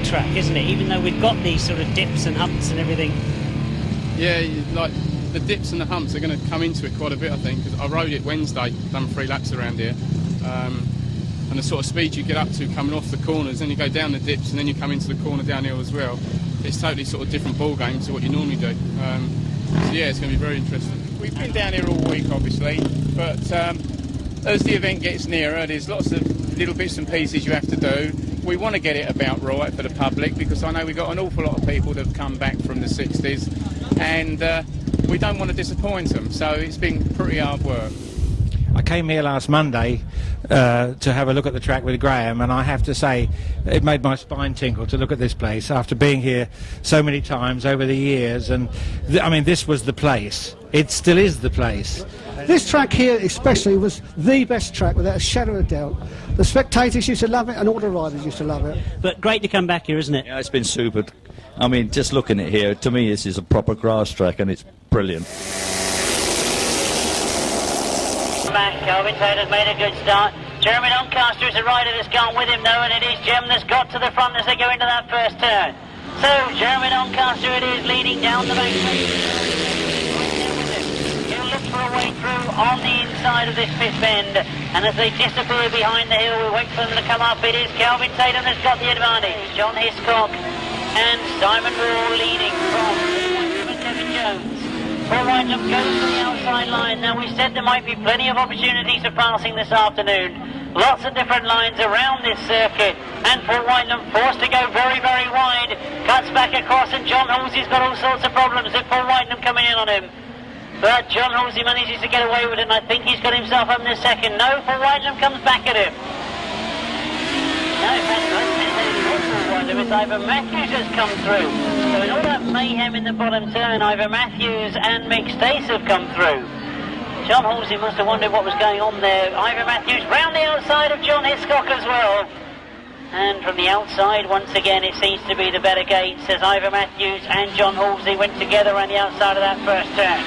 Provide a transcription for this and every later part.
track, isn't it? Even though we've got these sort of dips and humps and everything. Yeah, like the dips and the humps are going to come into it quite a bit, I think, because I rode it Wednesday, done 3 laps around here, and the sort of speed you get up to coming off the corners, then you go down the dips and then you come into the corner downhill as well. It's totally sort of different ball game to what you normally do. So yeah, it's going to be very interesting. We've been down here all week, obviously, but as the event gets nearer, there's lots of little bits and pieces you have to do. We want to get it about right for the public, because I know we've got an awful lot of people that have come back from the 60s, and we don't want to disappoint them, so it's been pretty hard work. I came here last Monday to have a look at the track with Graham, and I have to say it made my spine tingle to look at this place after being here so many times over the years. And I mean, this was the place. It still is the place. This track here especially was the best track without a shadow of a doubt. The spectators used to love it and all the riders used to love it. But great to come back here, isn't it? Yeah, it's been super. I mean, just looking at here, to me this is a proper grass track and it's brilliant. Back, Kelvin Tatum's made a good start. Jeremy Doncaster is the rider that's gone with him though, and it is Jem that's got to the front as they go into that first turn. So Jeremy Doncaster it is leading down the back straight. He'll look for a way through on the inside of this fifth bend, and as they disappear behind the hill, we wait for them to come up. It is Kelvin Tatum that's got the advantage. John Hiscock and Simon Wall leading from Kevin Jones. Paul Whitelam goes to the outside line. Now, we said there might be plenty of opportunities for passing this afternoon. Lots of different lines around this circuit. And Paul Whitelam forced to go very, very wide. Cuts back across, and John Halsey's got all sorts of problems with Paul Whitelam coming in on him. But John Halsey manages to get away with it, and I think he's got himself up in a second. No, Paul Whitelam comes back at him. No, it's Ivor Matthews has come through. So in all that mayhem in the bottom turn, Ivor Matthews and Mick Stace have come through. John Halsey must have wondered what was going on there. Ivor Matthews round the outside of John Hiscock as well. And from the outside, once again, it seems to be the better gates as Ivor Matthews and John Halsey went together around the outside of that first turn.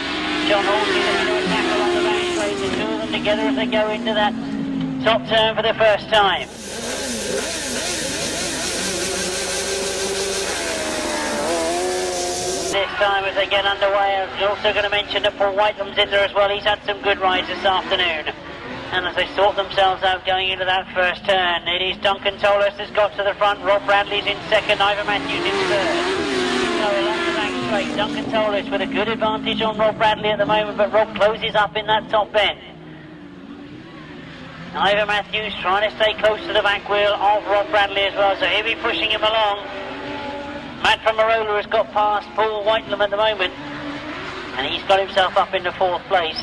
John Halsey looking to attack along the back straight, the two of them together as they go into that top turn for the first time. This time as they get underway, I was also going to mention that Paul Whitelam's in there as well. He's had some good rides this afternoon. And as they sort themselves out going into that first turn, it is Duncan Tolhurst has got to the front, Rob Bradley's in second, Ivor Matthews in third. So along the back straight, Duncan Tolhurst with a good advantage on Rob Bradley at the moment, but Rob closes up in that top bend. Ivor Matthews trying to stay close to the back wheel of Rob Bradley as well, so he'll be pushing him along. Matt Fumarola has got past Paul Whitelam at the moment, and he's got himself up into fourth place.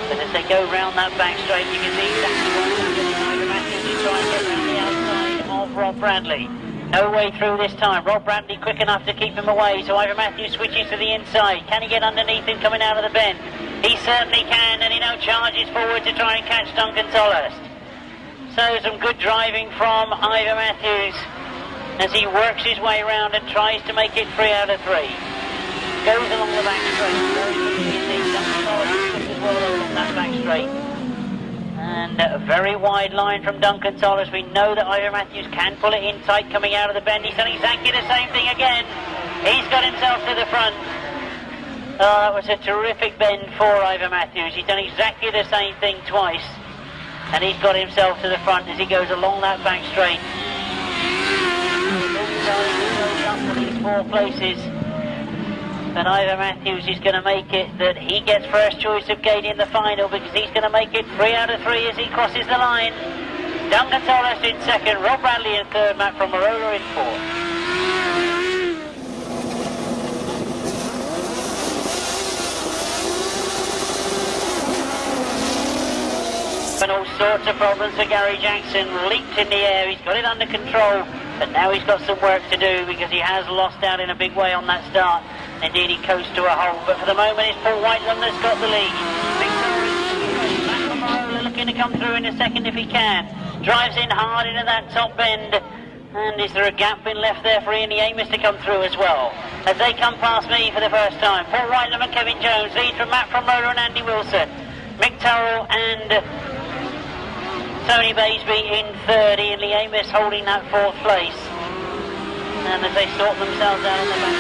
But as they go round that back straight, you can see exactly what's happening. Ivor Matthews is trying to get round the outside of Rob Bradley. No way through this time. Rob Bradley quick enough to keep him away, so Ivor Matthews switches to the inside. Can he get underneath him coming out of the bend? He certainly can, and he now charges forward to try and catch Duncan Tolhurst. So some good driving from Ivor Matthews as he works his way round and tries to make it 3 out of 3. Goes along the back straight. Duncan Tolhurst as well along that back straight. And a very wide line from Duncan Tolhurst. We know that Ivor Matthews can pull it in tight coming out of the bend. He's done exactly the same thing again. He's got himself to the front. Oh, that was a terrific bend for Ivor Matthews. He's done exactly the same thing twice. And he's got himself to the front as he goes along that back straight. Up to these 4 places. But Ivor Matthews is going to make it that he gets first choice of gate in the final, because he's going to make it 3 out of 3 as he crosses the line. Duncan Tolhurst in second, Rob Bradley in third, Matt Fumarola in fourth. And all sorts of problems for Gary Jackson. Leaped in the air, he's got it under control, but now he's got some work to do because he has lost out in a big way on that start. Indeed, he coast to a hole, but for the moment it's Paul Whitelam that's got the lead. Matt Fumarola looking to come through in a second if he can. Drives in hard into that top bend. And is there a gap been left there for Ian Amos to come through as well? As they come past me for the first time, Paul Whitelam and Kevin Jones lead from Matt Fumarola and Andi Wilson. Mick Turrell and Tony Baisby in third, Ian Amos holding that fourth place. and as they sort themselves out on the back,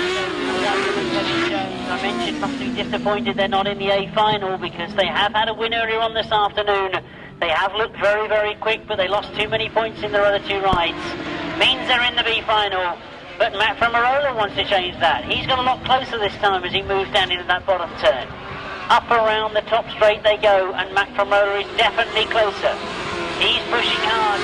I mentioned must be disappointed they're not in the A final because they have had a win earlier on this afternoon. They have looked very, very quick, but they lost too many points in their other two rides. Means they're in the B final, but Matt Fumarola wants to change that. He's got a lot closer this time as he moves down into that bottom turn. Up around the top straight they go, and Matt Fumarola is definitely closer. He's pushing hard.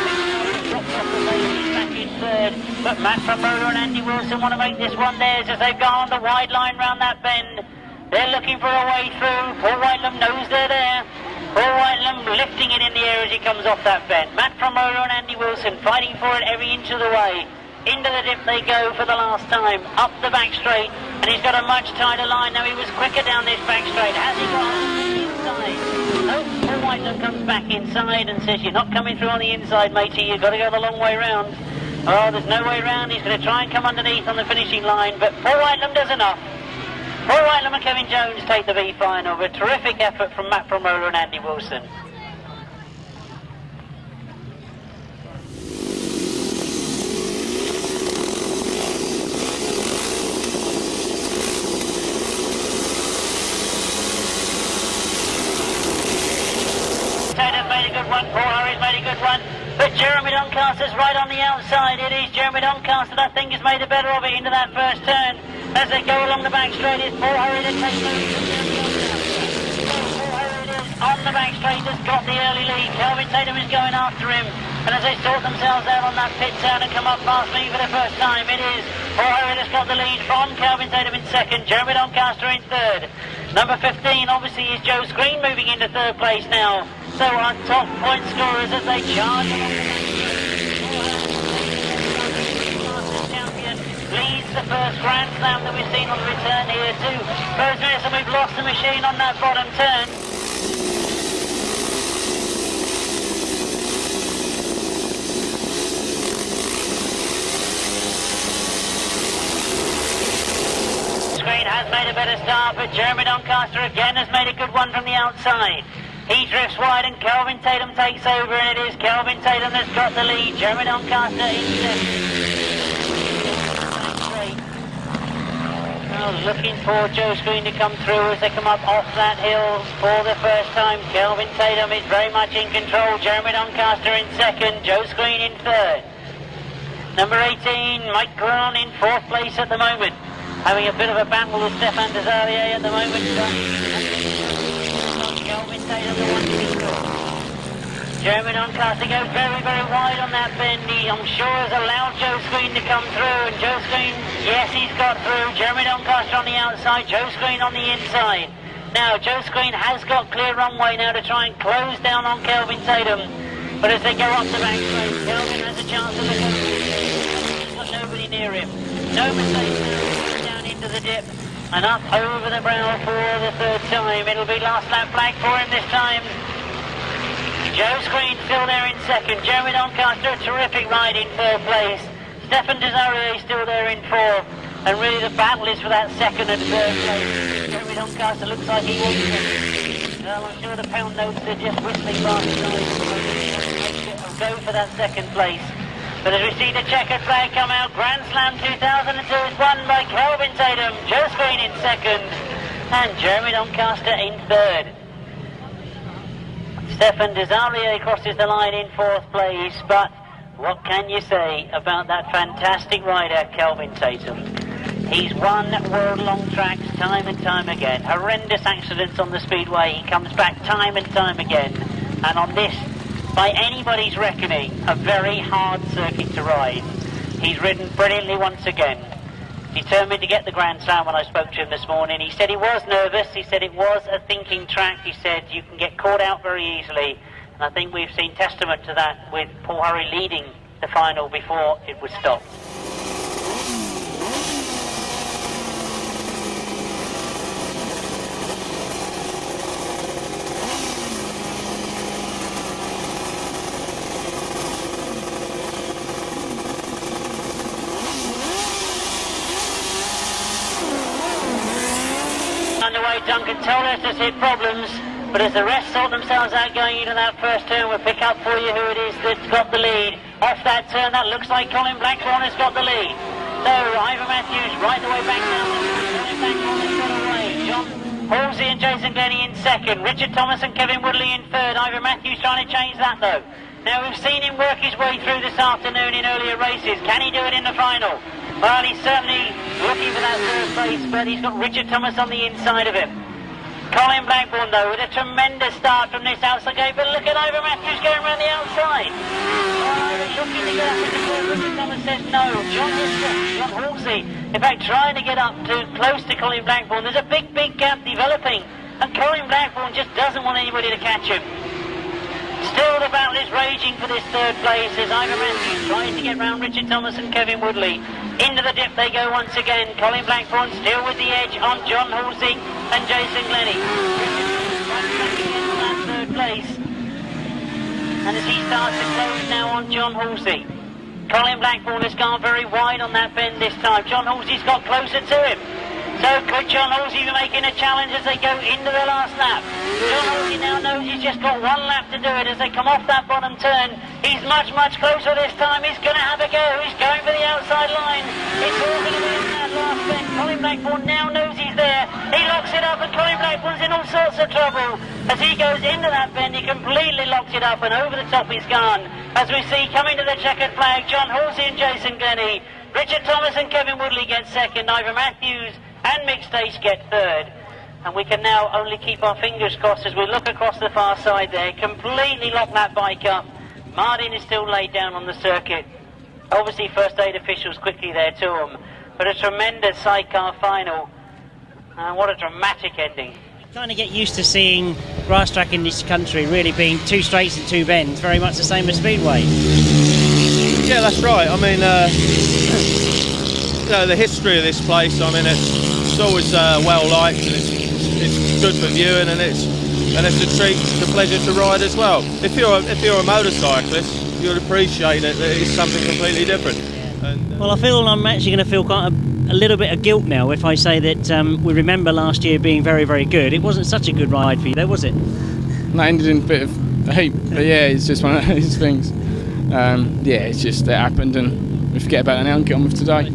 Drops off the lane, he's back in third. But Matt Fumarola and Andi Wilson want to make this one theirs as they've gone on the wide line round that bend. They're looking for a way through. Paul Whitelam knows they're there. Paul Whitelam lifting it in the air as he comes off that bend. Matt Fumarola and Andi Wilson fighting for it every inch of the way. Into the dip they go for the last time. Up the back straight, and he's got a much tighter line. Now he was quicker down this back straight. Has he got on the inside? No, Paul Whitelam comes back inside and says, you're not coming through on the inside, matey. You've got to go the long way round. Oh, there's no way round. He's going to try and come underneath on the finishing line, but Paul Whitelam does enough. Paul Whitelam and Kevin Jones take the B final with a terrific effort from Matt Fumarola and Andi Wilson. Tatum's made a good one, Paul Harvey's made a good one, but Jeremy Doncaster's right on the outside. It is Jeremy Doncaster that I think has made the better of it into that first turn. As they go along the back straight, it's Paul Harvey that takes Paul Harvey is on the back straight, has got the early lead. Kelvin Tatum is going after him, and as they sort themselves out on that pit turn and come up past me for the first time, it is Paul Harvey that's got the lead from Kelvin Tatum in second, Jeremy Doncaster in third. Number 15 obviously is Joe Screen moving into third place now. So our top point scorers as they charge along the champion leads the first Grand Slam that we've seen on the return here to Rhodes Minnis, and we've lost the machine on that bottom turn. Screen has made a better start, but Jeremy Doncaster again has made a good one from the outside. He drifts wide and Kelvin Tatum takes over, and it is Kelvin Tatum that's got the lead. Jeremy Doncaster in second. Oh, looking for Joe Screen to come through as they come up off that hill for the first time. Kelvin Tatum is very much in control. Jeremy Doncaster in second. Joe Screen in third. Number 18, Mike Grant in fourth place at the moment. Having a bit of a battle with Sebastian Tresarrieu at the moment. Kelvin Tatum, the one to be good. Jeremy Doncaster goes very, very wide on that bend. He, I'm sure, has allowed Joe Screen to come through, and Joe Screen, yes, he's got through. Jeremy Doncaster on the outside, Joe Screen on the inside. Now, Joe Screen has got clear runway now to try and close down on Kelvin Tatum, but as they go up the back straight, Kelvin has a chance of the go. He's got nobody near him. No mistake now, down into the dip. And up over the brow for the third time. It'll be last lap flag for him this time. Joe Screen still there in second. Jeremy Doncaster, a terrific ride in third place. Sebastian Tresarrieu still there in fourth. And really the battle is for that second and third place. Jeremy Doncaster looks like he wants it. Well, I'm sure the pound notes are just whistling past his eyes. Go for that second place. But as we see the checkered flag come out, Grand Slam 2002 is won by Kelvin Tatum, Joe Screen in second, and Jeremy Doncaster in third. Sebastian Tresarrieu crosses the line in fourth place, but what can you say about that fantastic rider, Kelvin Tatum? He's won world long tracks time and time again. Horrendous accidents on the speedway, he comes back time and time again. And on this, by anybody's reckoning, a very hard circuit to ride. He's ridden brilliantly once again. Determined to get the Grand Slam when I spoke to him this morning. He said he was nervous, he said it was a thinking track, he said you can get caught out very easily. And I think we've seen testament to that with Paul Harvey leading the final before it was stopped. Underway, Duncan Tolhurst has hit problems, but as the rest sort themselves out going into that first turn, we'll pick up for you who it is that's got the lead. Off that turn, that looks like Colin Blackbourn has got the lead. So Ivor Matthews right the way back down the away. John Halsey and Jason Glenie in second. Richard Thomas and Kevin Woodley in third. Ivor Matthews trying to change that though. Now we've seen him work his way through this afternoon in earlier races. Can he do it in the final? Well, he's certainly looking for that third place, but he's got Richard Thomas on the inside of him. Colin Blackbourn though with a tremendous start from this outside gate, but look at Ivor Matthews going around the outside. Looking to get up with the ball. Richard Thomas says no. John Halsey, in fact, trying to get up too close to Colin Blackbourn. There's a big gap developing, and Colin Blackbourn just doesn't want anybody to catch him. Still the battle is raging for this third place as Ivor Matthews tries to get round Richard Thomas and Kevin Woodley. Into the dip they go once again. Colin Blackbourn still with the edge on John Halsey and Jason Glenie. Into that third place. And as he starts to close now on John Halsey. Colin Blackbourn has gone very wide on that bend this time. John Halsey's got closer to him. So could John Halsey be making a challenge as they go into the last lap? John Halsey now knows he's just got one lap to do it as they come off that bottom turn. He's much closer this time. He's going to have a go. He's going for the outside line. It's all going to be in that last bend. Colin Blackbourn now knows he's there. He locks it up and Colin Blackbourn's in all sorts of trouble. As he goes into that bend, he completely locks it up and over the top he's gone. As we see coming to the checkered flag, John Halsey and Jason Glenie. Richard Thomas and Kevin Woodley get second. Ivor Matthews and Mick Stace get third. And we can now only keep our fingers crossed as we look across the far side there. Completely lock that bike up. Martin is still laid down on the circuit. Obviously first aid officials quickly there to him. But a tremendous sidecar final. And what a dramatic ending. Kind of get used to seeing Grasstrack in this country really being two straights and two bends, very much the same as Speedway. Yeah, that's right. I mean, you know, the history of this place, I mean, it's always well liked and it's good for viewing and it's a treat, it's a pleasure to ride as well. If you're a motorcyclist, you'd appreciate it. It's something completely different. Yeah. And, well, I feel I'm actually going to feel quite a little bit of guilt now if I say that we remember last year being very good. It wasn't such a good ride for you, though, was it? That ended in a bit of a heap, but yeah, it's just one of those things. Yeah, it's just it happened and we forget about it now and get on with today.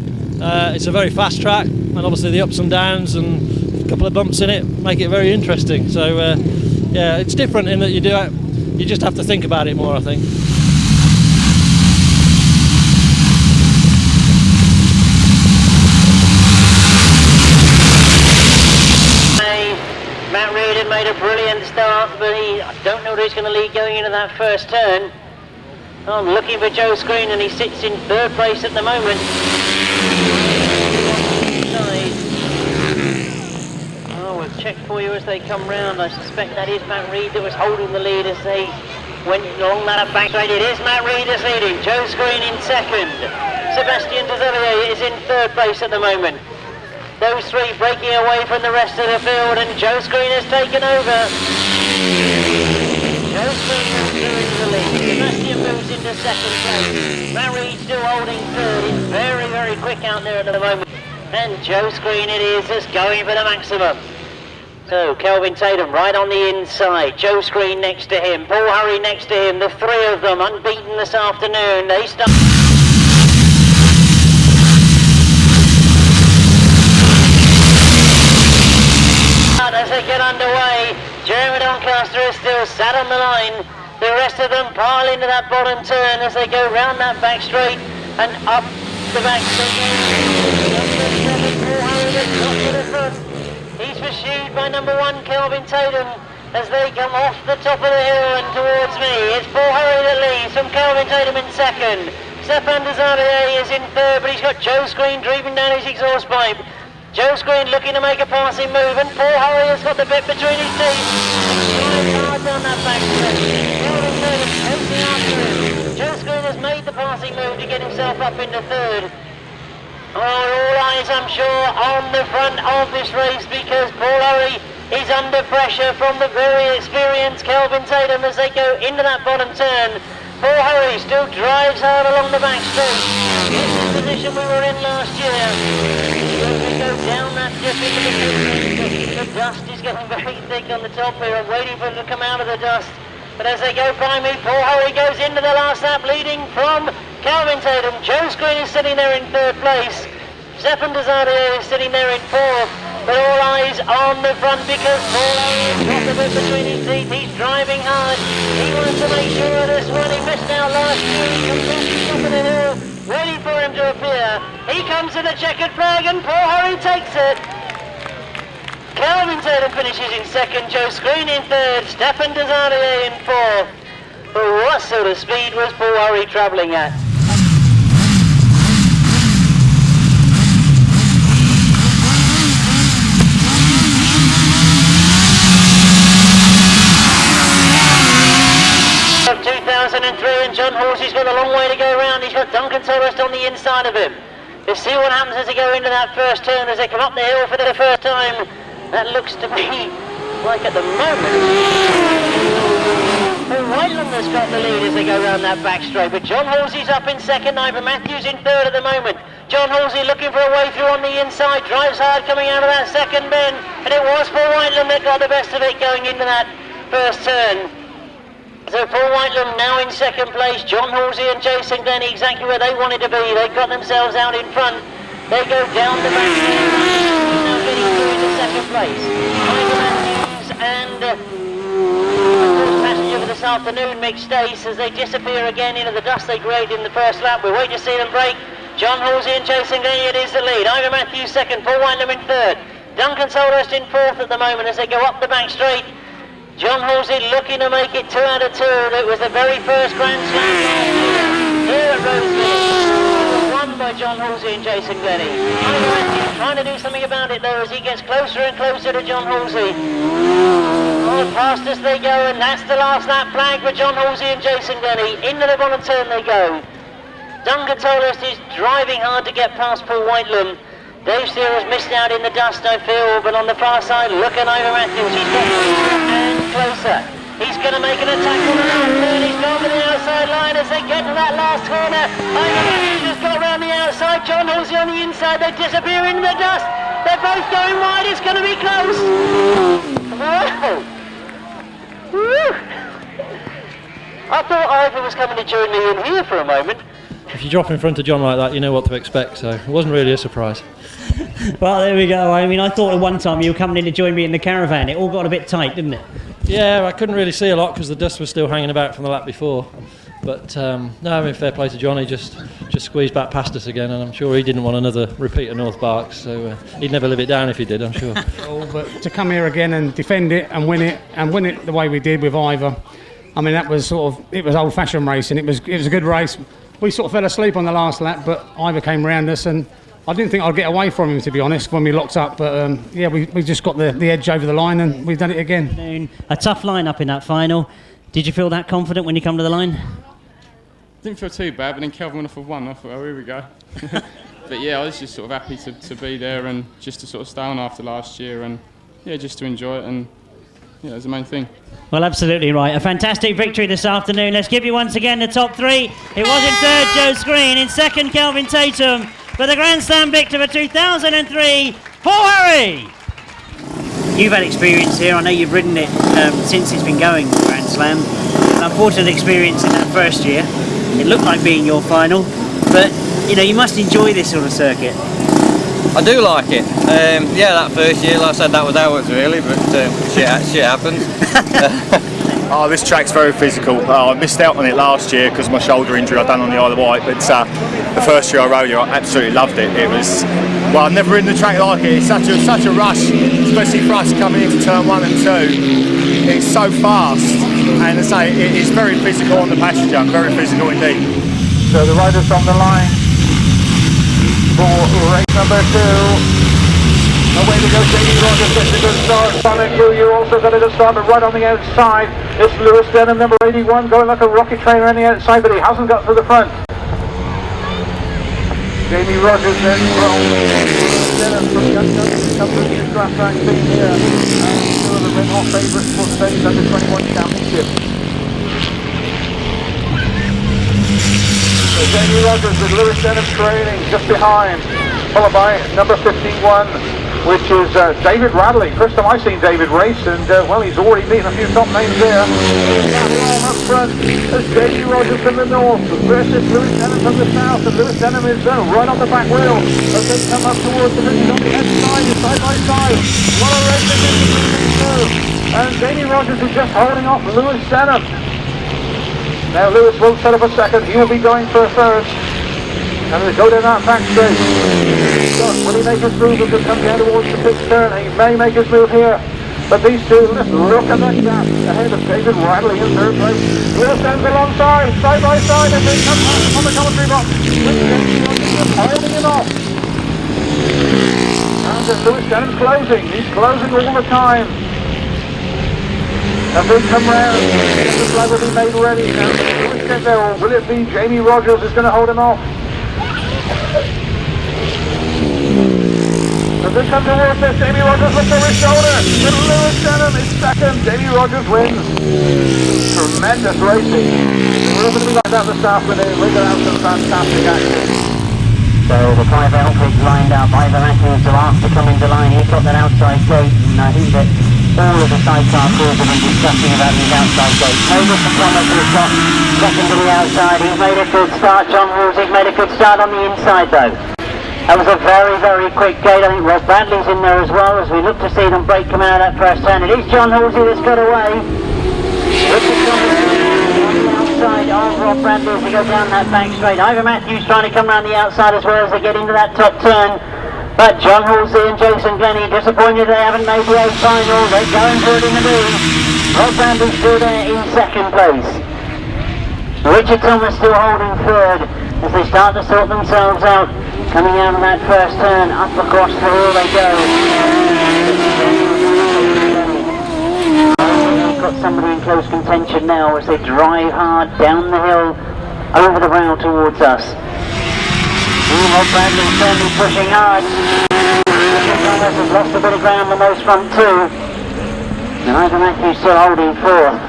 It's a very fast track and obviously the ups and downs and a couple of bumps in it make it very interesting. So yeah, it's different in that you just have to think about it more, I think. Matt Reid had made a brilliant start, but I don't know where he's going to lead going into that first turn. I'm looking for Joe Screen and he sits in third place at the moment. Oh, we'll check for you as they come round. I suspect that is Matt Reid that was holding the lead as they went along that back straight. It is Matt Reid that's leading. Joe Screen in second. Sebastian Tresarrieu is in third place at the moment. Those three breaking away from the rest of the field and Joe Screen has taken over. Joe Screen moves into the lead. Sebastian moves into second place. Matt Reid still holding third. He's very quick out there at the moment. And Joe Screen it is that's going for the maximum. So Kelvin Tatum right on the inside. Joe Screen next to him. Paul Hurry next to him. The three of them unbeaten this afternoon. They start. As they get underway, Jeremy Doncaster is still sat on the line. The rest of them pile into that bottom turn as they go round that back straight and up the back straight. He's pursued by number one Kelvin Tatum as they come off the top of the hill and towards me. It's Paul Hurry that leads from Kelvin Tatum in second. Sebastian Tresarrieu is in third, but he's got Joe Screen driving down his exhaust pipe. Joe Screen looking to make a passing move and Paul Hurry has got the bit between his teeth. Hard down that back stretch. Kelvin Tatum chasing after him. Joe Screen has made the passing move to get himself up into third. Oh, all eyes I'm sure on the front of this race because Paul Hurry is under pressure from the very experienced Kelvin Tatum as they go into that bottom turn. Paul Hurry still drives hard along the back straight. This is the position we were in last year. Go down that dip into the pit. The dust is getting very thick on the top here. I'm waiting for them to come out of the dust. But as they go by me, Paul Hurry goes into the last lap leading from Kelvin Tatum. Joe Screen is sitting there in third place. Sebastian Tresarrieu is sitting there in fourth, but all eyes on the front because Paul Harvey has got the bit between his teeth. He's driving hard. He wants to make sure of this one. He missed out last year. He comes off the top of the hill, ready for him to appear. He comes to the checkered flag and Paul Harvey takes it. Kelvin Tatum finishes in second, Joe Screen in third, Sebastian Tresarrieu in fourth. But what sort of speed was Paul Harvey travelling at? Of 2003, and John Halsey's got a long way to go around. He's got Duncan Tolhurst on the inside of him. We'll see what happens as they go into that first turn, as they come up the hill for the first time. That looks to me like at the moment Whitelam has got the lead as they go round that back straight, but John Halsey's up in second, Ivor Matthews in third at the moment. John Halsey looking for a way through on the inside, drives hard coming out of that second bend, and it was Paul Whitelam that got the best of it going into that first turn. So Paul Whitelam now in second place, John Halsey and Jason Glenie exactly where they wanted to be. They've got themselves out in front. They go down the back straight, now getting through into second place. Ivor Matthews and passenger for this afternoon, Mick Stace, as they disappear again into the dust they created in the first lap. We're waiting to see them break. John Halsey and Jason Glenie, it is the lead. Ivor Matthews second, Paul Whitelam in third. Duncan Tolhurst in fourth at the moment as they go up the back straight. John Halsey looking to make it 2 out of 2. It was the very first Grand Slam last year here at Rhodes Minnis. Won by John Halsey and Jason Glenie. Ivor Matthews trying to do something about it though as he gets closer and closer to John Halsey. Oh, past as they go, and that's the last lap flag for John Halsey and Jason Glenie. Into the bottom turn they go. Duncan Tolhurst is driving hard to get past Paul Whitelam. Dave Steer has missed out in the dust, I feel, but on the far side, look at Ivor Matthews. He's got closer and closer. He's going to make an attack on the last turn. He's gone to the outside line as they get to that last corner. Ivor Matthews has got around the outside. John Halsey on the inside. They disappear into the dust. They're both going wide. It's going to be close. Wow. Woo. I thought Ivor was coming to join me in here for a moment. If you drop in front of John like that, you know what to expect, so it wasn't really a surprise. Well, there we go. I mean, I thought at one time you were coming in to join me in the caravan. It all got a bit tight, didn't it? Yeah, I couldn't really see a lot because the dust was still hanging about from the lap before. But no, I mean, fair play to John. He just squeezed back past us again, and I'm sure he didn't want another repeat of North Barks, so he'd never live it down if he did, I'm sure. But to come here again and defend it and win it the way we did with Ivor, I mean, that was it was old-fashioned racing. It was a good race. We sort of fell asleep on the last lap, but Ivor came round us, and I didn't think I'd get away from him, to be honest, when we locked up. But yeah, we just got the edge over the line, and we've done it again. A tough line-up in that final. Did you feel that confident when you come to the line? Didn't feel too bad, but then Kelvin went off for one. I thought, oh, here we go. But yeah, I was just sort of happy to be there and just to sort of stay on after last year, and yeah, just to enjoy it, and yeah, that's the main thing. Well, absolutely right. A fantastic victory this afternoon. Let's give you once again the top three. It was in third, Joe Screen. In second, Kelvin Tatum. For the Grand Slam victor for 2003, Paul Harvey. You've had experience here. I know you've ridden it since it's been going, the Grand Slam. An unfortunate experience in that first year. It looked like being your final, but you know, you must enjoy this sort of circuit. I do like it. Yeah, that first year, like I said, that was ours really, but shit happens. Oh, this track's very physical. I missed out on it last year because of my shoulder injury I'd done on the Isle of Wight, but the first year I rode it, I absolutely loved it. It was, well, I've never ridden a track like it. It's such a rush, especially for us coming into turn 1 and 2. It's so fast, and as I say, it's very physical on the passenger, very physical indeed. So the riders on the line for race number 2. Away to go, Jamie Rodgers gets a good start. Simon Q, also got a good start, but right on the outside, it's Lewis Denham, number 81, going like a rocket train around the outside, but he hasn't got to the front. Jamie Rodgers then from Denham from the Grasstrack team here, and two of the red hot favourites for today's under 21 championship. So Jamie Rodgers with Lewis Denham trailing just behind, followed by number 51. which is David Radley. First time I've seen David race, and well, he's already beaten a few top names there. Down up front, there's J.G. Rodgers from the north versus Lewis Denham from the south, and Lewis Denham is right on the back wheel as they come up towards the finish on the head side, side by side. What a race it is between two. And J.G. Rodgers is just holding off Lewis Denham. Now Lewis will set up a second, he will be going for a third. And they go down that back straight. Will he make his move as they come down towards the fifth turn? He may make his move here. But these two, let's look at that gap ahead of David Radley in third place. Lewis Denham's alongside, side by side, as they come past on the commentary box. Holding him off. And Lewis Denham's closing. He's closing all the time. As they come round, the flag will be made ready. Now, Lewis get there, or will it be Jamie Rodgers who's going to hold him off? As they come towards this, Jamie Rodgers looks over his shoulder. And Lewis Denham is second. Jamie Rodgers wins. Tremendous racing. We're going to be like that this afternoon. We're going to have some fantastic action. So the five outfits lined up. Ivor Matthews to ask to come into line. He's got that outside gate, and I think that all of the sidecar crews have been discussing about his outside gate. From Thomas has got second to the outside. He's made a good start. John Halsey's made a good start on the inside though. That was a very, very quick gate. I think Rob Bradley's in there as well as we look to see them break coming out of that first turn. It is John Halsey that's got away. Richard Thomas on the outside of Rob Bradley as they go down that back straight. Ivor Matthews trying to come around the outside as well as they get into that top turn. But John Halsey and Jason Glenie disappointed they haven't made the A final. They're going for it in the lead. Rob Bradley still there in second place. Richard Thomas still holding third as they start to sort themselves out. Coming out of that first turn, up across the hill they go. They've got somebody in close contention now as they drive hard down the hill over the brow towards us. Rob Bradley certainly pushing hard. Thomas has lost a bit of ground on those front two. And Ivor Matthews still holding fourth.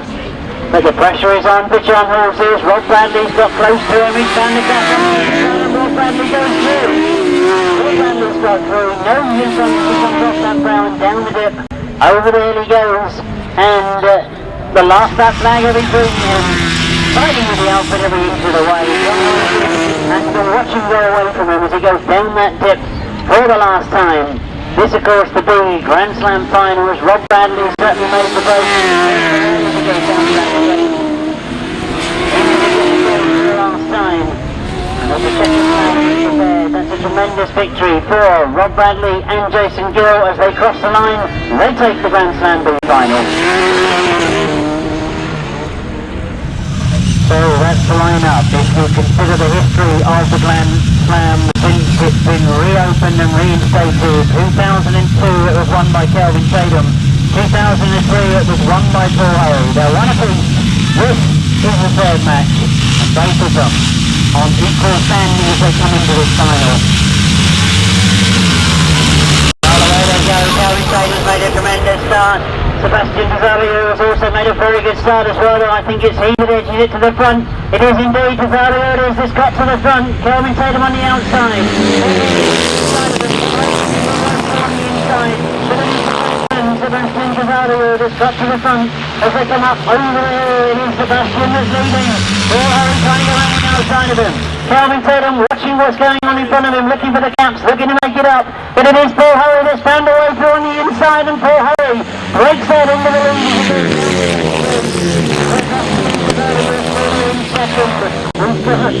But the pressure is on for John Halsey as Rob Bradley's got close to him. He's found the gap and Rob Bradley goes through. Rob Bradley's got through. No use on he comes off that brow and down the dip. Over the hill he goes. And the last lap flag will be green. Fighting with the outfit every inch of the way. And we're watching go away from him as he goes down that dip for the last time. This, of course, the big Grand Slam final as Rob Bradley certainly made the break. The last time. And as the second time prepared, that's a tremendous victory for Rob Bradley and Jason Gill as they cross the line. They take the Grand Slam B final. So that's the line-up. If you consider the history of the Grand Slam since it's been reopened and reinstated, 2002 it was won by Kelvin Tatum, 2003 it was won by Paul Harry. They're one apiece. This is the third match, and both of them on equal standing as they come into this final. Well, away they go. Kelvin Tatum's made a tremendous start. Sebastian Tresarrieu has also made a very good start as well. I think it's he that edges it to the front. It is indeed Tresarrieu. It is this cut to the front. Kelvin Tatum on the outside. Sebastian Tresarrieu has cut to the front as they come up over the hill. It is Sebastian that's leading. Paul Harry trying to go around the outside of him. Kelvin Tatum watching what's going on in front of him, looking for the gaps, looking to make it up. But it is Paul Harry that's found a way through on the inside, and Paul Harry breaks out into the lead.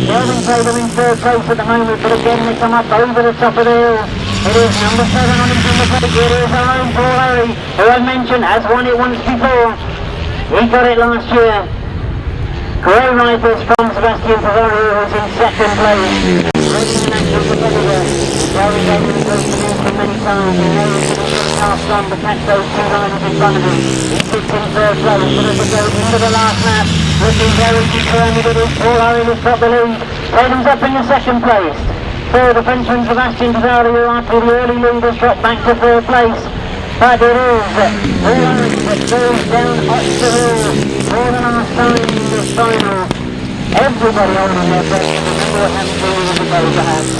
Kelvin Tatum in third place at the moment, but again they come up over the top of the hill. It is number 7 on him from the plate. It is our own Paul Harry, who I mentioned has won it once before. He got it last year. Great riders from Sebastian Tresarrieu, who's in second place. Riding the national competitor. Kelvin Tatum has close to him many times. He knows that he's going to pass on to catch those two riders in front of him. He sits in third place, but as it goes into the last lap, looking very determined, it is Paul Harry that's got the lead. Tatum's up in the second place. So the Frenchman Sebastian Tresarrieu after the early lead has dropped back to third place. But it is Paul Harry that goes down up the hill for the last time in this final. Everybody holding their breath. Remember what happened 2 years ago perhaps.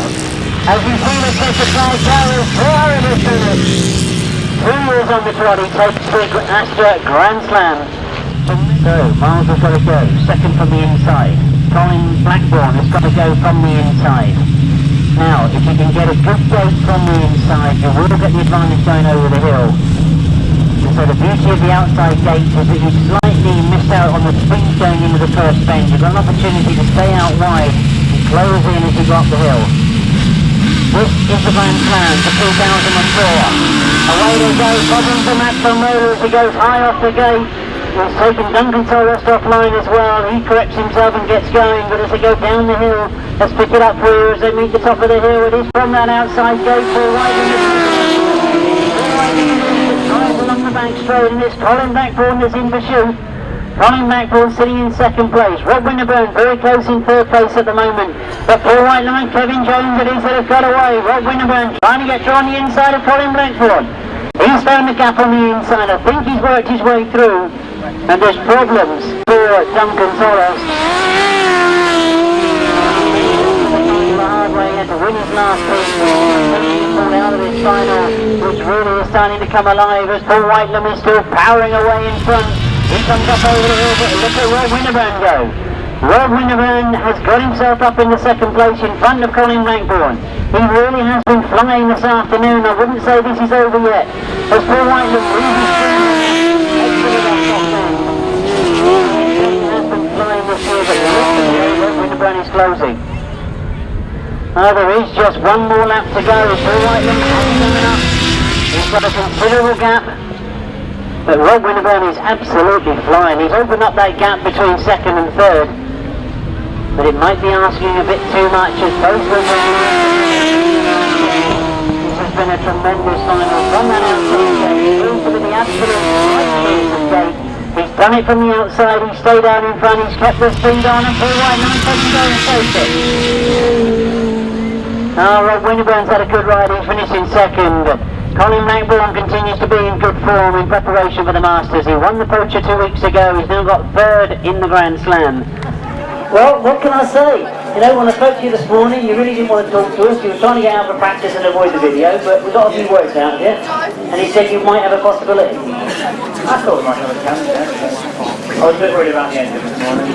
As we see the second flag carriers, Florida Senate. 2 years on the trot, he takes the Astra Grand Slam. So, Miles has got to go, second from the inside. Colin Blackbourn has got to go from the inside. Now, if you can get a good gate from the inside, you will get the advantage going over the hill. So the beauty of the outside gate is that you slightly miss out on the speed going into the first bend. You've got an opportunity to stay out wide and close in as you go up the hill. This is the Grand Slam for 2004. Away they go, problem for Matt from Rollers. He goes high off the gate. He's taken Duncan Tolhurst offline as well. He corrects himself and gets going, but as they go down the hill, let's pick it up for you as they meet the top of the hill. It is from that outside gate for Whitelam. Along the back straight, and it's Colin Blackbourn that's in pursuit. Colin Blackbourn sitting in second place. Rod Winterburn very close in third place at the moment. But Paul Whitelam and Kevin Jones it is that have got away. Rod Winterburn trying to get through on the inside of Colin Blackbourn. He's found the gap on the inside. I think he's worked his way through. And there's problems for Duncan Tolhurst. The hard way, he had to win his last piece. Pulled out of his final, which really is starting to come alive as Paul Whitelam is still powering away in front. He comes up over the hill, but look at Rod Winterburn go. Rod Winterburn has got himself up in the second place in front of Colin Blackbourn. He really has been flying this afternoon. I wouldn't say this is over yet. As Paul Whitelam really has been flying this year, but Rod Winterburn is closing. There is just one more lap to go. Paul Whitelam coming up. He's got a considerable gap. But Rod Winterburn is absolutely flying. He's opened up that gap between second and third. But it might be asking a bit too much as both of them. This has been a tremendous final from that outside gate. He's going to be the absolute right choice of gate. He's done it from the outside. He's stayed out in front. He's kept the speed on. And Paul Whitelam doesn't go and take it. Rod Winterburn's had a good ride. He's finished in second. Colin Blackbourn continues to be in good form in preparation for the Masters. He won the Poacher 2 weeks ago. He's now got third in the Grand Slam. Well, what can I say? You know, when I spoke to you this morning, you really didn't want to talk to us. You were trying to get out for practice and avoid the video, but we got a few words out of you. And he said you might have a possibility. I thought we might have a chance. I was a bit worried about the engine this morning.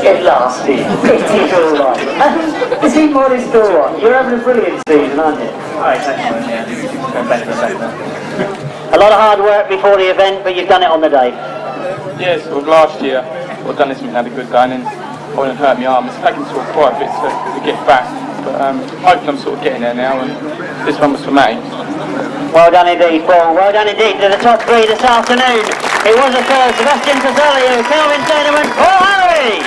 It lasted. It is all right. Is he modest or what? You're having a brilliant season, aren't you? Alright, thanks, yeah. Going better and better. A lot of hard work before the event, but you've done it on the day. Yes, well, last year, Dennis had a good day and then I wouldn't hurt my arm. It's taken sort of quite a bit to get back, but hopefully I'm sort of getting there now, and this one was for me. Well done indeed, Paul. Well done indeed to the top three this afternoon. It was a third, Sebastian Tresarrieu, Kelvin Tatum and Paul Harvey.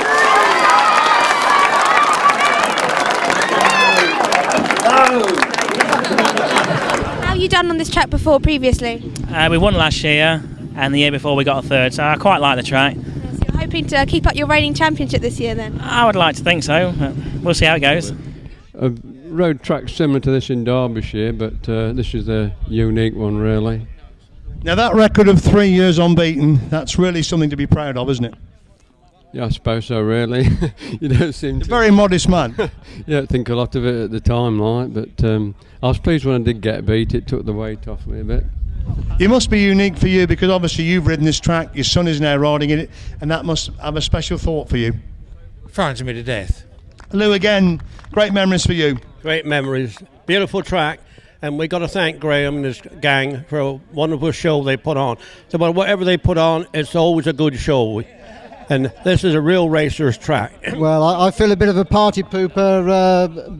How have you done on this track before, previously? We won last year, and the year before we got a third, so I quite like the track. So you're hoping to keep up your reigning championship this year then? I would like to think so, but we'll see how it goes. A road track similar to this in Derbyshire, but this is a unique one really. Now that record of 3 years unbeaten, that's really something to be proud of, isn't it? Yeah, I suppose so really. You don't seem to... A very modest man. You don't think a lot of it at the time, like, but I was pleased when I did get beat. It took the weight off me a bit. It must be unique for you because obviously you've ridden this track, your son is now riding in it, and that must have a special thought for you. Frightens me to death. Lou, again, great memories for you. Great memories. Beautiful track, and we've got to thank Graham and his gang for a wonderful show they put on. So whatever they put on, it's always a good show. And this is a real racer's track. Well, I feel a bit of a party pooper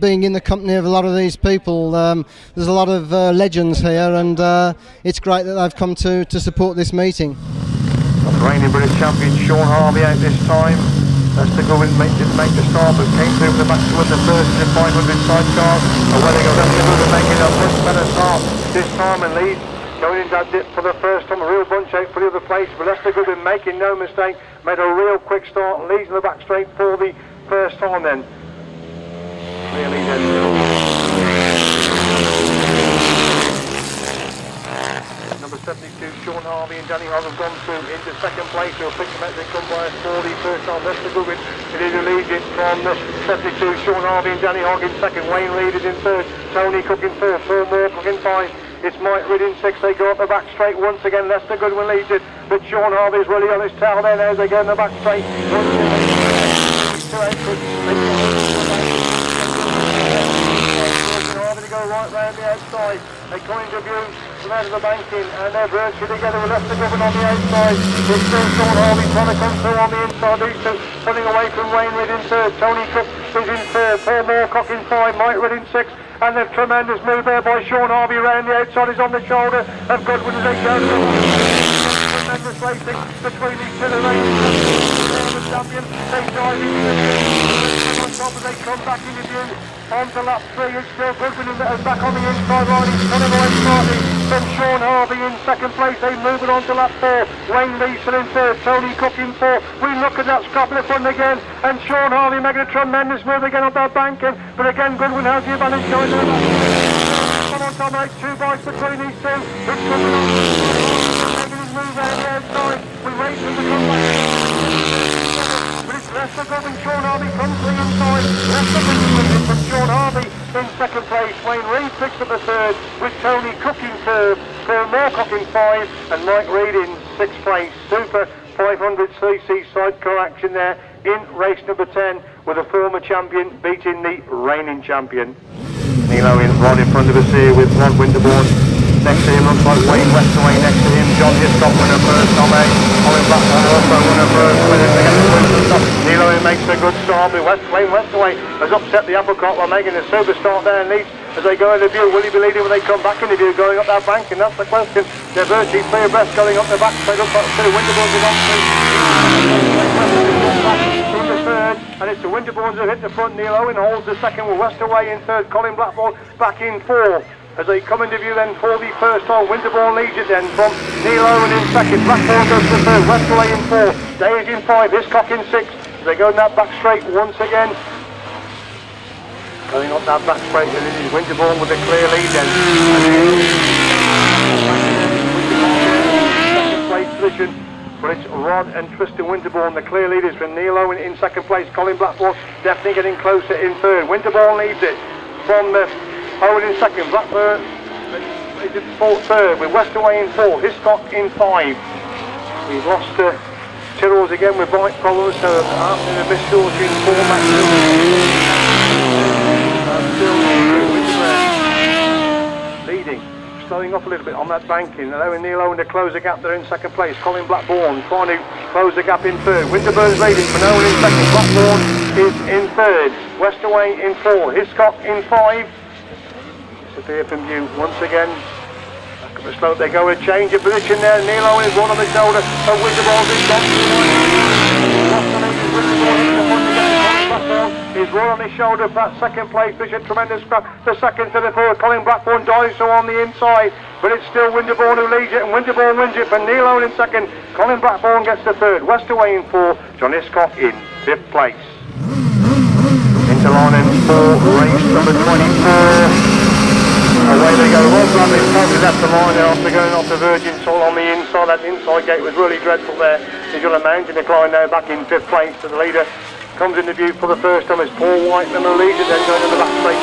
being in the company of a lot of these people. There's a lot of legends here, and it's great that they've come to support this meeting. Reigning British champion Shaun Harvey out this time. That's the Goodwin didn't make the start, but came through the back to win the first in the 500 sidecar. Away they go, that's the Goodwin making a much better start this time and lead. Going into that dip for the first time, a real bunch out for the other place, but Lester Goodwin making no mistake, made a real quick start and leads in the back straight for the first time then. Really Number 72, Shaun Harvey and Danny Hogg have gone through into second place. They'll pick them out, they come by a 40 first time. Ant Goodwin, it is a lead from 72, Shaun Harvey and Danny Hogg in second. Wayne Reid is in third, Tony Cook in fourth, Paul Moore Cook in five. It's Mike Ridden six. They go up the back straight once again. Ant Goodwin leads it, but Shaun Harvey's really on his tail there now as they go in the back straight. Harvey to go right round the outside. They come into view from out of the banking and they're virtually together with Ant Goodwin on the outside. It's still Shaun Harvey trying to come through on the inside. These two pulling away from Wayne Reid in third. Tony Cook is in third. Paul Moorcock in five. Mike Reid in six. And a tremendous move there by Shaun Harvey round the outside. Is on the shoulder of Goodwin as they go. Tremendous racing between these two. The champion. They dive into on top as they come back into view. Onto lap 3, it's still Goodwin back on the inside line. He's running away slightly from Shaun Harvey in second place. They move it on to lap 4. Wayne Leeson in third, Tony Cook in fourth. We look at that scrap in the front again, and Shaun Harvey making a tremendous move again up that banking. But again, Goodwin has the advantage going to the back. Come on, Tom, right, 2 bikes between these two. It's Goodwin on making his move out the outside. We wait for him to come back. Left of Goodwin, Shaun Harvey comes to the inside. Left of Goodwin from Shaun Harvey in second place. Wayne Reid picks up the third with Tony Cook in third, Paul Moorcock in 5 and Mike Reid in 6th place. Super 500cc sidecar action there in race number 10 with a former champion beating the reigning champion. Nilo in right in front of us here with Rod Winterbourne. Next to him looks like Wayne Westaway. Next to him, John Hiscock winner first. Colin Blackbourn also winner first. Nilo makes a good start. Wayne Westaway has upset the apple cart while making a super start there and leads as they go into view. Will he be leading when they come back into view going up that bank? And that's the question. They're virtually clear abreast going up the back. They look like two. Winterbourne's is on from the third, and it's the Winterbournes who hit the front. Neil Owen holds the second with Westaway in third. Colin Blackbourn back in fourth. As they come into view then for the first time, Winterbourne leads it then from Neil Owen in second. Blackbourn goes to third. Westaway in fourth. Day is in 5. Hiscock in 6. They go in that back straight once again. Going up that back straight, and it is Winterbourne with a clear lead then. Second place position, but it's Rod and Tristan Winterbourne, the clear leaders from Neil Owen in second place. Colin Blackbourn definitely getting closer in third. Winterbourne leads it from Owen in second. Blackburn is in third with Westaway in 4. Hiscock in 5. We've lost Tyrrells again with bike problems, so after the misfortune 4 matches. Leading, slowing off a little bit on that banking, allowing Neil Owen to close the gap there in second place. Colin Blackbourn trying to close the gap in third. Winterbourne's leading, but Owen in second. Blackbourn is in third. Westaway in 4. Hiscock in 5. Disappear from view once again. Back up the slope they go, a change of position there. Neil Owen is one on the shoulder, and Winterbourne's in front. He's right on his shoulder for that second place position. Tremendous scrap. The second to the third. Colin Blackbourn dives so on the inside, but it's still Winterbourne who leads it, and Winterbourne wins it for Neil Owen in second. Colin Blackbourn gets the third. Westaway in 4. John Hiscock in 5th place. Into line in 4, race number 24. Away they go. Rob Bradley's totally left the line there after going off the virgin soil on the inside. That inside gate was really dreadful there. He's got a mountain decline now back in 5th place. So the leader comes into view for the first time as Paul Whitelam who leads it, then going to the back straight.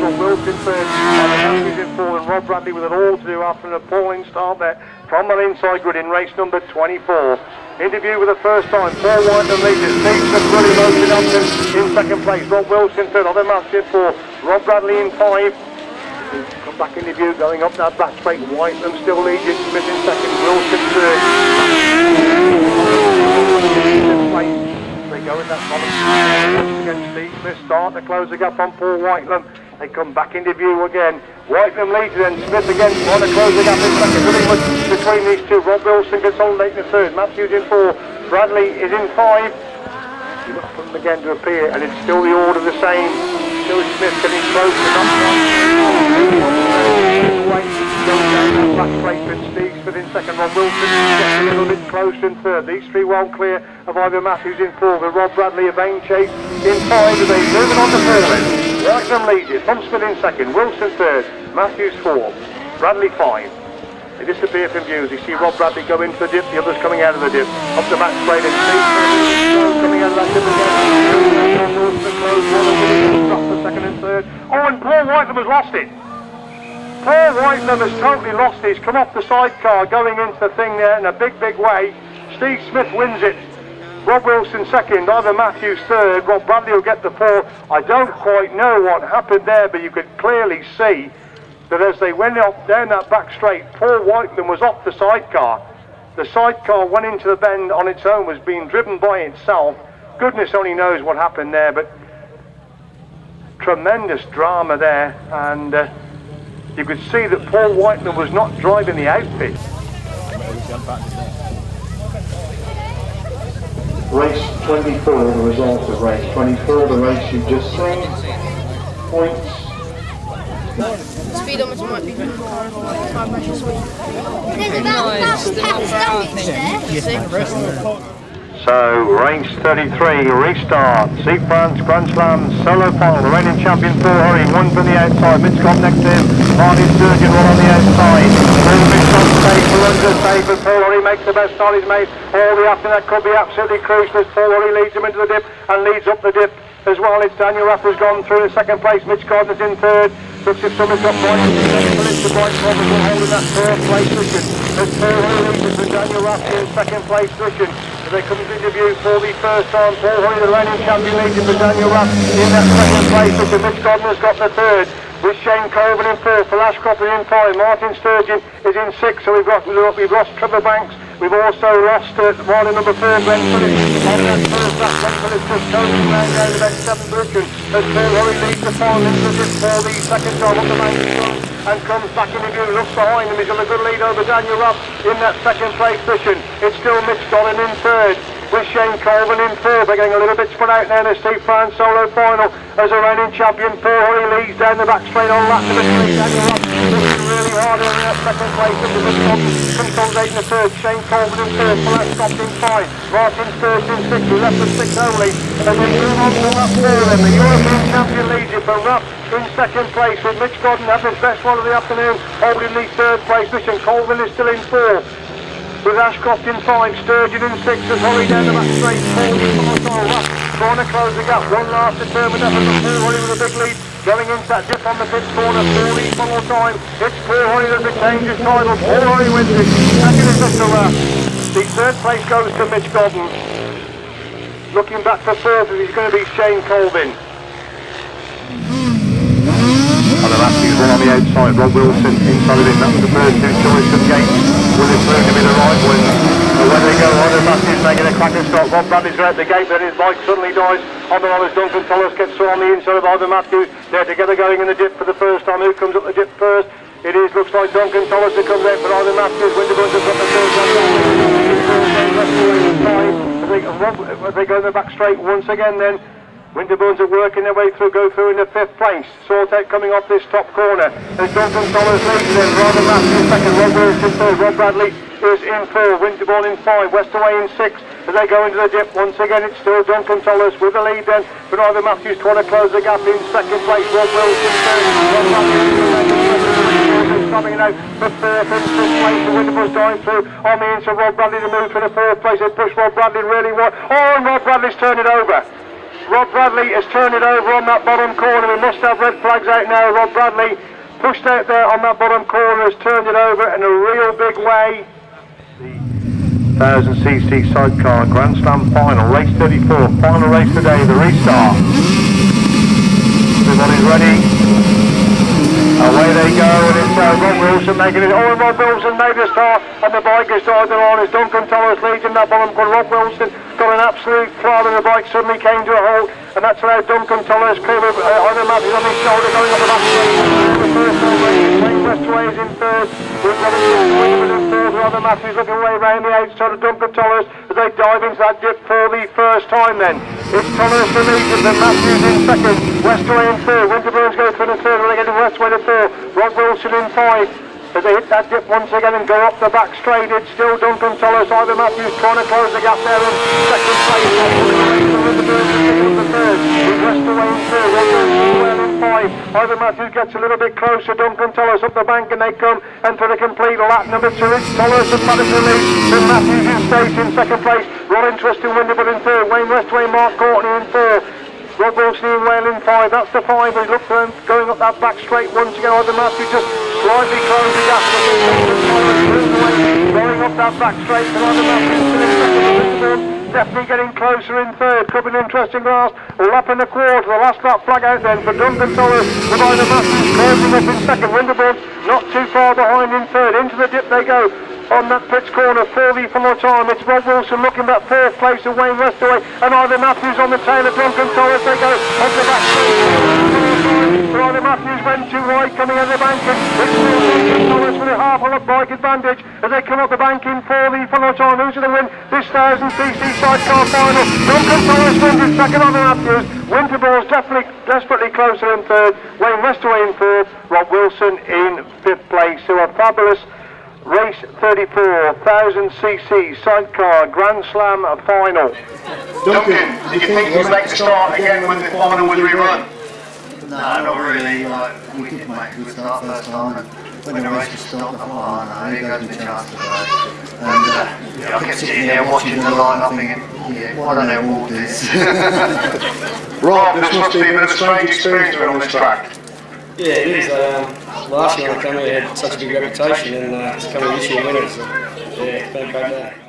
Rob Wilson third, Matthews in 4, and Rob Bradley with it all to do after an appalling start there from that inside grid in race number 24. Interview with the first time, Paul Whitelam leads it. Stephen really mounted up in second place. Rob Wilson third, other Matthews in 4. Rob Bradley in 5. Come back into view, going up that back straight. Whitelam still leads it. Smith in second. Wilson third. They go in that bottom against Steve Smith. Start to close the gap on Paul Whitelam. They come back into view again. Whitelam leads it, and Smith again trying to close the gap in second. Really much between these two. Rob Wilson consolidating the third. Matthews in 4. Bradley is in 5. You look for them again to appear, and it's still the order the same. Still Smith getting close to that. Back straight with Steve Smith in second. Rob Wilson gets a little bit closer in third. These three well clear of Ivor Matthews in 4. With Rob Bradley a vain chase in 5. As they moving on to 4 then. Whitelam leads it. Tom Smith in second. Wilson third. Matthews 4. Bradley 5. They disappear from view as you see Rob Bradley go into the dip, the others coming out of the dip. Up the back straight and coming out of that dip again. For second and third. Oh, and Paul Whitelam has lost it. Paul Whitelam has totally lost it. He's come off the sidecar going into the thing there in a big way. Steve Smith wins it. Rob Wilson second, Ivor Matthews third, Rob Bradley will get the 4. I don't quite know what happened there, but you could clearly see that as they went up down that back straight, Paul Whitelam was off the sidecar. The sidecar went into the bend on its own, was being driven by itself. Goodness only knows what happened there, but tremendous drama there, and you could see that Paul Whitelam was not driving the outfit. Race 24, the result of race 24, the race you've just seen. Points. Speedometer might be time pressure swing. So, race 33, restart. Sea France, Grand Slam, solo final. The reigning champion, Paul Harvey, one from the outside. Mitchcott next to him. Marty Sturgeon, one on the outside. Mitchcott safe, Lunga safe, and Paul Harvey makes the best start he's made. All the after that could be absolutely crucial as Paul Harvey leads him into the dip and leads up the dip as well. It's Daniel Rapp has gone through in second place. Mitch Gardner's in third. Looks if somebody's got points. The Bright Robbers will hold in that third place position. As Paul Harvey leads and Daniel Rapp in second place position. As they come into view for the first time, Paul Harvey, the reigning champion, leads for Daniel Rapp in that second place position. Mitch Gardner's got the third. With Shane Colvin in 4th, Flashcroft is in 5, Martin Sturgeon is in 6, so we've lost Trevor Banks, we've also lost Marley number 4, Glenn Phillips, on that first lap, Glenn Phillips just coasting round down the bench 7th position, as Paul Harvey leads the final into the for the second time on the main and comes back in view, looks behind him, he's got a good lead over Daniel Rupp in that second place position. It's still Mitch Dolan in 3rd. With Shane Colvin in 4th, they're getting a little bit spread out now in the Steve France solo final as a reigning champion. Paul Harvey leads down the back straight on lap to the street. Daniel Rupp pushing really hard in that second place. Consolidating the 3rd. Shane Colvin in 4th, Flat stopped in 5. Martin Sturgeon in 6th, he left with 6 only. And then move on to lap 4 then. The European champion leads it for Rupp in second place with Mitch Godden having his best one of the afternoon, holding the 3rd place position. Colvin is still in 4th. With Ashcroft in 5, Sturgeon in 6, as Holly down the back straight, Paul Rupp trying to close the gap, one last determined effort from Paul Holly with a big lead, going into that dip on the pit corner, 4 lead funnel time, it's Paul Holly that retains his title, Paul Holly wins it, second is Mr. Rupp, the 3rd place goes to Mitch Godden, looking back for 4th, he's going to be Shane Colvin. Ivor Matthews one on the outside, Rob Wilson inside of him, that was the first 2 choice of the gate. Will it prove to be the right one? And when they go, Ivor Matthews making a cracker stop. Rob Bradley's got out the gate, but his bike suddenly dies on the line as Duncan Tolhurst gets through on the inside of Ivor Matthews. They're together going in the dip for the first time. Who comes up the dip first? It is, looks like Duncan Tolhurst that comes out for Ivor Matthews. Winterburns has got the first one. As they go in the back straight once again then. Winterburns are working their way through, go through in the 5th place. Sort out coming off this top corner. As Duncan Tolhurst leads then, Ivor Matthews second, Rob Wilson 3rd, Rob Bradley is in 4, Winterburn in 5, Westaway in 6. As they go into the dip, once again it's still Duncan Tolhurst with the lead then, but Ivor Matthews trying to close the gap in second place, Rob Wilson 3rd, Rob Matthews coming out for 4th and 5th place, the Winterburn's going through on the inside, Rob Bradley to move for the 4th place, they push Rob Bradley really well, oh and Rob Bradley's turned it over. Rob Bradley has turned it over on that bottom corner. We must have red flags out now. Rob Bradley pushed out there on that bottom corner, has turned it over in a real big way. The 1000cc sidecar Grand Slam final, race 34, final race today, the restart. Everybody's ready. Away they go, and it's Rob Wilson making it. Oh, and Rob Wilson made a start, and the bike has died on as Duncan Tolhurst leads in that bottom corner. Rob Wilson got an absolute throttle, and the bike suddenly came to a halt, and that's allowed Duncan Tolhurst covered Ivor Matthews on his shoulder going up the back straight. The first one, Wayne Westaway is in 3rd. We've got a Winterburn in 4th, Ivor Matthews looking way round the outside of Duncan Tolhurst as they dive into that dip for the first time then. It's Tolhurst the lead, and then Matthews in 2nd, Westaway in 3rd, Winterburn's going for the 3rd, and they get Westaway to 4th, Rob Wilson in 5. As they hit that dip once again and go up the back straight, it's still Duncan Tolhurst, Ivor Matthews trying to close the gap there in second place. The 3rd, with Westaway in 3rd, Rob Wilson well in 5. Ivor Matthews gets a little bit closer. Duncan Tolhurst up the bank, and they come and for the complete lap. Number 2 is Tolhurst and Patterson lead. Then Matthews in Stace in second place. Ron Interesting Winterford in third. Wayne Westway, Mark Courtney in fourth. Rob Wilson in Whale in 5. That's the 5. We look for him going up that back straight once again. Ivor Matthews just slightly closed the gap. Going up that back straight. And Ivor Matthews still in second. Definitely getting closer in third. Could be an interesting last lap and a quarter. The last lap flag out then for Duncan Tolhurst. The Ivor Matthews closing up in second. Winterford not too far behind in third. Into the dip they go. On that pitch corner, 4V for more time. It's Rob Wilson looking at 4th place of Wayne Westaway, and Ivor Matthews on the tail of Duncan Tolhurst. They go on the back straight. Ivor Matthews went too wide coming out of the bank. It's Duncan Tolhurst with a half a lap bike advantage as they come up the bank in 4V for more time. Who's going to win this 1000cc sidecar final? Duncan Tolhurst wins in second. Ivor Matthews. Winterbourne's desperately closer in third. Wayne Westaway in fourth. Rob Wilson in 5th place. So a fabulous race 34, 1000cc sidecar Grand Slam final. Duncan, did you think you'd make the start again when the final was rerun? No, not really. We did make a good start first time, and when the race was stopped, I thought, oh no, here goes my chance today. And I kept sitting there watching the line, I'm thinking, yeah, why don't they walk this? Rob, this must be a bit of a strange experience being on this track. Yeah, it is. Last year I came here, had such a big reputation, and to come in this year winning, so yeah, it's been a great day.